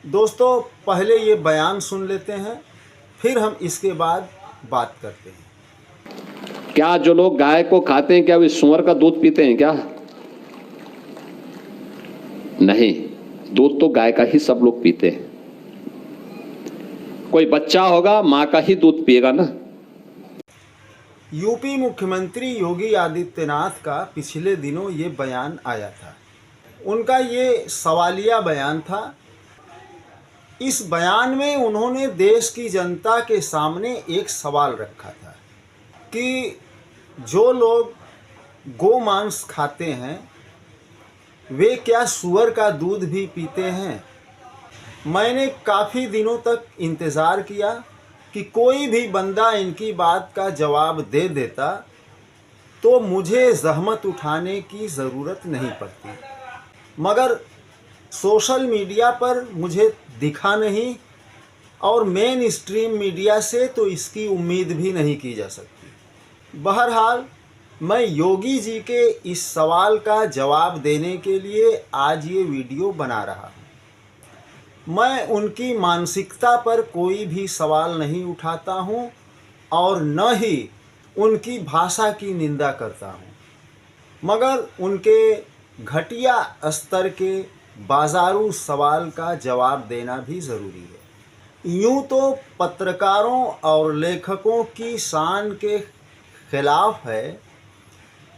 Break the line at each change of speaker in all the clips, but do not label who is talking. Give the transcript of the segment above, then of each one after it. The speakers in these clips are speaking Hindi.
दोस्तों, पहले ये बयान सुन लेते हैं, फिर हम इसके बाद बात करते हैं।
क्या जो लोग गाय को खाते हैं क्या वे सूअर का दूध पीते हैं क्या? नहीं, दूध तो गाय का ही सब लोग पीते हैं। कोई बच्चा होगा मां का ही दूध पिएगा ना।
यूपी मुख्यमंत्री योगी आदित्यनाथ का पिछले दिनों ये बयान आया था। उनका ये सवालिया बयान था। इस बयान में उन्होंने देश की जनता के सामने एक सवाल रखा था कि जो लोग गोमांस खाते हैं वे क्या सूअर का दूध भी पीते हैं। मैंने काफ़ी दिनों तक इंतज़ार किया कि कोई भी बंदा इनकी बात का जवाब दे देता तो मुझे ज़हमत उठाने की ज़रूरत नहीं पड़ती, मगर सोशल मीडिया पर मुझे दिखा नहीं और मेन स्ट्रीम मीडिया से तो इसकी उम्मीद भी नहीं की जा सकती। बहरहाल, मैं योगी जी के इस सवाल का जवाब देने के लिए आज ये वीडियो बना रहा हूँ। मैं उनकी मानसिकता पर कोई भी सवाल नहीं उठाता हूँ और न ही उनकी भाषा की निंदा करता हूँ, मगर उनके घटिया स्तर के बाजारू सवाल का जवाब देना भी ज़रूरी है। यूँ तो पत्रकारों और लेखकों की शान के खिलाफ है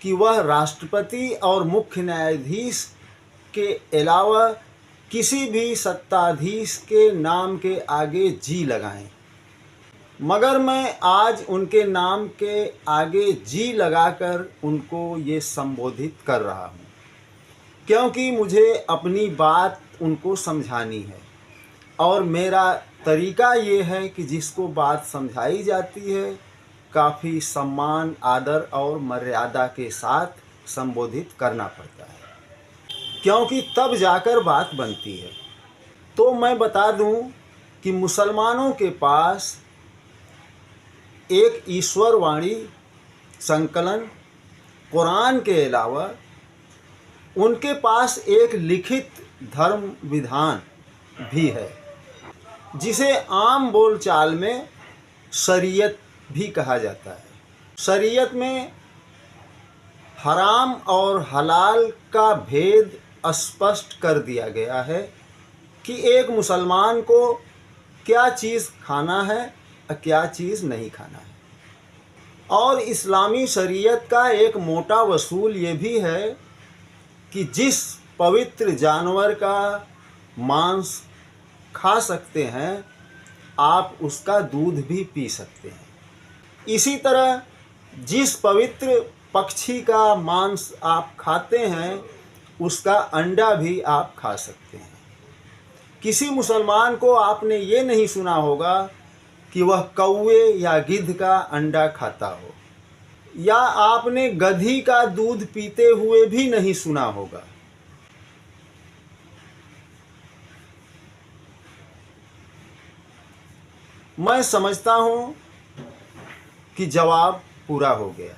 कि वह राष्ट्रपति और मुख्य न्यायाधीश के अलावा किसी भी सत्ताधीश के नाम के आगे जी लगाएं, मगर मैं आज उनके नाम के आगे जी लगाकर उनको ये संबोधित कर रहा हूँ, क्योंकि मुझे अपनी बात उनको समझानी है और मेरा तरीका ये है कि जिसको बात समझाई जाती है काफ़ी सम्मान, आदर और मर्यादा के साथ संबोधित करना पड़ता है, क्योंकि तब जाकर बात बनती है। तो मैं बता दूं कि मुसलमानों के पास एक ईश्वरवाणी संकलन कुरान के अलावा उनके पास एक लिखित धर्म विधान भी है, जिसे आम बोलचाल में शरीयत भी कहा जाता है। शरीयत में हराम और हलाल का भेद स्पष्ट कर दिया गया है कि एक मुसलमान को क्या चीज़ खाना है और क्या चीज़ नहीं खाना है। और इस्लामी शरीयत का एक मोटा वसूल ये भी है कि जिस पवित्र जानवर का मांस खा सकते हैं आप उसका दूध भी पी सकते हैं। इसी तरह जिस पवित्र पक्षी का मांस आप खाते हैं उसका अंडा भी आप खा सकते हैं। किसी मुसलमान को आपने ये नहीं सुना होगा कि वह कौवे या गिद्ध का अंडा खाता हो, या आपने गधी का दूध पीते हुए भी नहीं सुना होगा। मैं समझता हूँ कि जवाब पूरा हो गया,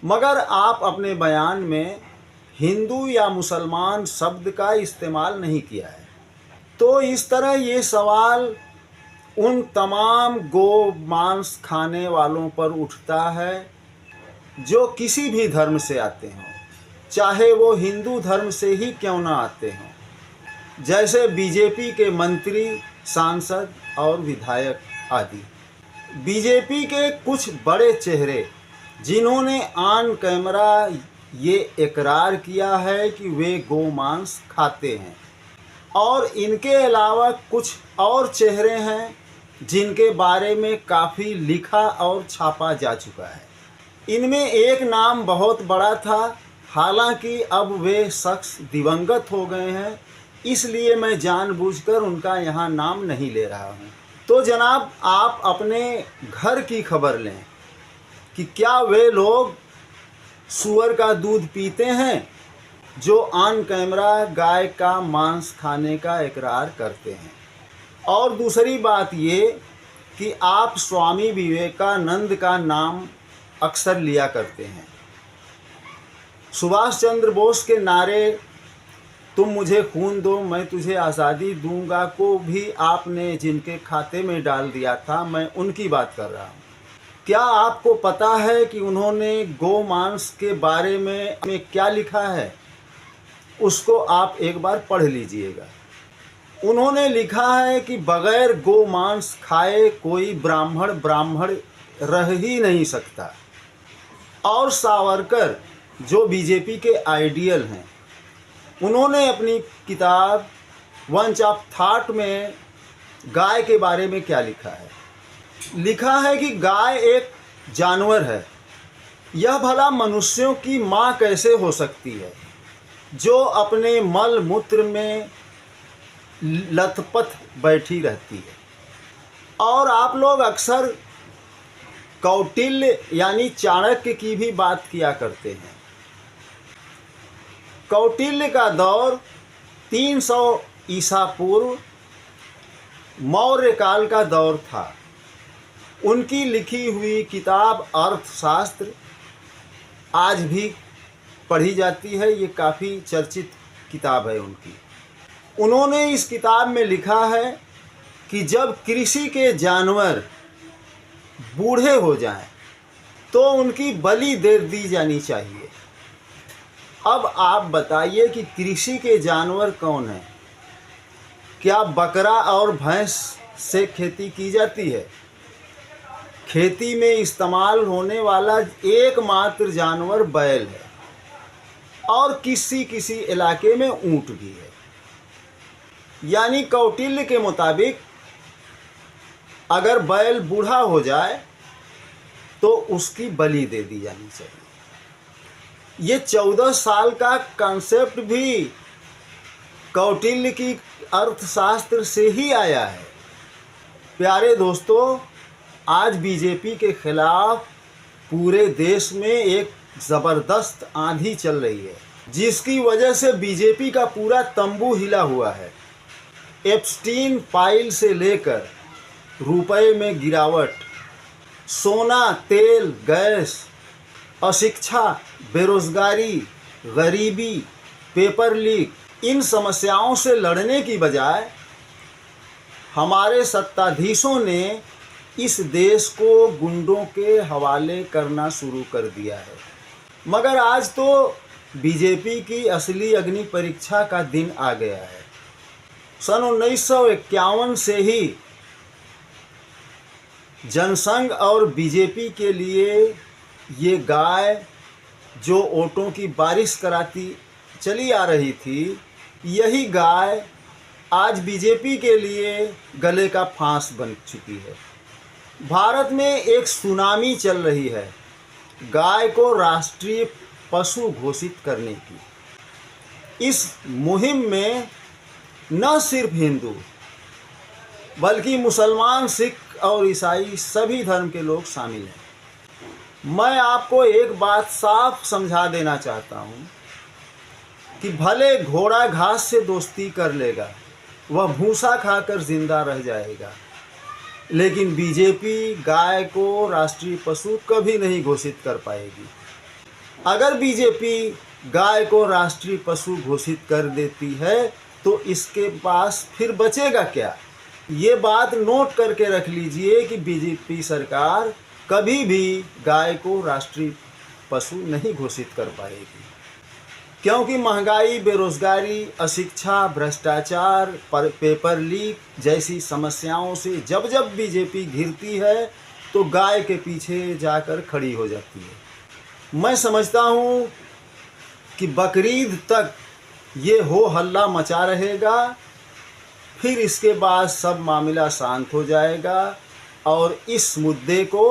मगर आप अपने बयान में हिंदू या मुसलमान शब्द का इस्तेमाल नहीं किया है। तो इस तरह ये सवाल उन तमाम गो मांस खाने वालों पर उठता है जो किसी भी धर्म से आते हों, चाहे वो हिंदू धर्म से ही क्यों ना आते हों, जैसे बीजेपी के मंत्री, सांसद और विधायक आदि। बीजेपी के कुछ बड़े चेहरे जिन्होंने ऑन कैमरा ये इकरार किया है कि वे गोमांस खाते हैं, और इनके अलावा कुछ और चेहरे हैं जिनके बारे में काफ़ी लिखा और छापा जा चुका है। इनमें एक नाम बहुत बड़ा था, हालांकि अब वे शख्स दिवंगत हो गए हैं, इसलिए मैं जानबूझकर उनका यहाँ नाम नहीं ले रहा हूँ। तो जनाब, आप अपने घर की खबर लें कि क्या वे लोग सूअर का दूध पीते हैं जो ऑन कैमरा गाय का मांस खाने का इकरार करते हैं। और दूसरी बात ये कि आप स्वामी विवेकानंद का नाम अक्सर लिया करते हैं। सुभाष चंद्र बोस के नारे तुम मुझे खून दो मैं तुझे आज़ादी दूंगा को भी आपने जिनके खाते में डाल दिया था, मैं उनकी बात कर रहा हूँ। क्या आपको पता है कि उन्होंने गोमांस के बारे में क्या लिखा है? उसको आप एक बार पढ़ लीजिएगा। उन्होंने लिखा है कि बगैर गोमांस खाए कोई ब्राह्मण रह ही नहीं सकता। और सावरकर जो बीजेपी के आइडियल हैं, उन्होंने अपनी किताब वंच ऑफ थॉट में गाय के बारे में क्या लिखा है? लिखा है कि गाय एक जानवर है। यह भला मनुष्यों की माँ कैसे हो सकती है जो अपने मल मूत्र में लथपथ बैठी रहती है। और आप लोग अक्सर कौटिल्य यानी चाणक्य की भी बात किया करते हैं। कौटिल्य का दौर 300 ईसा पूर्व मौर्य काल का दौर था। उनकी लिखी हुई किताब अर्थशास्त्र आज भी पढ़ी जाती है। ये काफ़ी चर्चित किताब है उनकी। उन्होंने इस किताब में लिखा है कि जब कृषि के जानवर बूढ़े हो जाएं तो उनकी बलि दे दी जानी चाहिए। अब आप बताइए कि कृषि के जानवर कौन हैं? क्या बकरा और भैंस से खेती की जाती है? खेती में इस्तेमाल होने वाला एकमात्र जानवर बैल है और किसी किसी इलाके में ऊंट भी है। यानी कौटिल्य के मुताबिक अगर बैल बूढ़ा हो जाए तो उसकी बलि दे दी जानी चाहिए। ये 14 साल का कॉन्सेप्ट भी कौटिल्य की अर्थशास्त्र से ही आया है। प्यारे दोस्तों, आज बीजेपी के खिलाफ पूरे देश में एक ज़बरदस्त आंधी चल रही है, जिसकी वजह से बीजेपी का पूरा तंबू हिला हुआ है। एप्स्टीन फाइल से लेकर रुपए में गिरावट, सोना, तेल, गैस, अशिक्षा, बेरोजगारी, गरीबी, पेपर लीक, इन समस्याओं से लड़ने की बजाय हमारे सत्ताधीशों ने इस देश को गुंडों के हवाले करना शुरू कर दिया है। मगर आज तो बीजेपी की असली अग्नि परीक्षा का दिन आ गया है। सन 1951 से ही जनसंघ और बीजेपी के लिए ये गाय जो वोटों की बारिश कराती चली आ रही थी, यही गाय आज बीजेपी के लिए गले का फांस बन चुकी है। भारत में एक सुनामी चल रही है गाय को राष्ट्रीय पशु घोषित करने की। इस मुहिम में न सिर्फ हिंदू बल्कि मुसलमान, सिख और ईसाई सभी धर्म के लोग शामिल हैं। मैं आपको एक बात साफ समझा देना चाहता हूँ कि भले घोड़ा घास से दोस्ती कर लेगा, वह भूसा खाकर जिंदा रह जाएगा, लेकिन बीजेपी गाय को राष्ट्रीय पशु कभी नहीं घोषित कर पाएगी। अगर बीजेपी गाय को राष्ट्रीय पशु घोषित कर देती है तो इसके पास फिर बचेगा क्या? ये बात नोट करके रख लीजिए कि बीजेपी सरकार कभी भी गाय को राष्ट्रीय पशु नहीं घोषित कर पाएगी, क्योंकि महंगाई, बेरोजगारी, अशिक्षा, भ्रष्टाचार, पेपर लीक जैसी समस्याओं से जब जब बीजेपी घिरती है तो गाय के पीछे जाकर खड़ी हो जाती है। मैं समझता हूँ कि बकरीद तक ये हो हल्ला मचा रहेगा, फिर इसके बाद सब मामला शांत हो जाएगा और इस मुद्दे को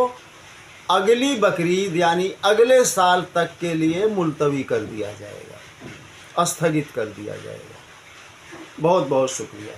अगली बकरीद यानी अगले साल तक के लिए मुलतवी कर दिया जाएगा, स्थगित कर दिया जाएगा। बहुत बहुत शुक्रिया।